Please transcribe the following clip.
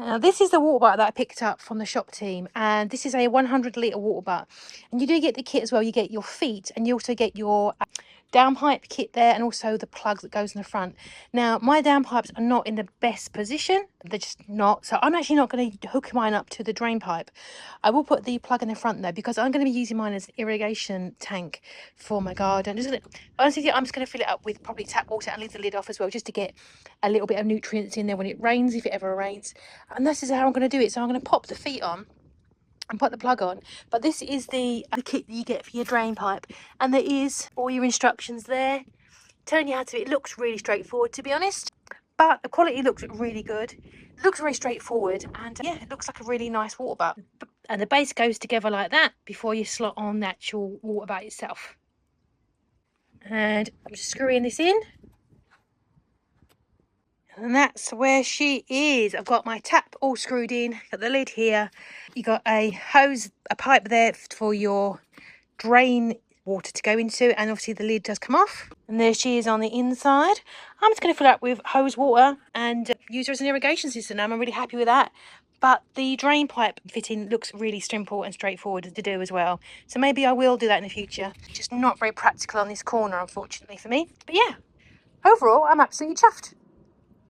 Now, this is the water butt that I picked up from the shop team, and this is a 100 litre water butt. And you do get the kit as well. You get your feet, and you also get your downpipe kit there, and also the plug that goes in the front. Now, my downpipes are not in the best position. They're just not. So I'm actually not going to hook mine up to the drain pipe. I will put the plug in the front there because I'm going to be using mine as an irrigation tank for my garden. Honestly, I'm just going to fill it up with probably tap water and leave the lid off as well, just to get a little bit of nutrients in there when it rains, if it ever rains. And this is how I'm going to do it. So I'm going to pop the feet on and put the plug on. But this is the kit that you get for your drain pipe, and there is all your instructions there telling you how to do it. It looks really straightforward, to be honest, but the quality looks really good. It looks very straightforward, and yeah, it looks like a really nice water butt. And the base goes together like that before you slot on the actual water butt itself. And I'm just screwing this in. And that's where she is. I've got my tap all screwed in, got the lid here. You got a hose, a pipe there for your drain water to go into, and obviously the lid does come off. And there she is on the inside. I'm just going to fill it up with hose water and use her as an irrigation system. I'm really happy with that. But the drain pipe fitting looks really simple and straightforward to do as well. So maybe I will do that in the future. Just not very practical on this corner, unfortunately for me. But yeah, overall, I'm absolutely chuffed.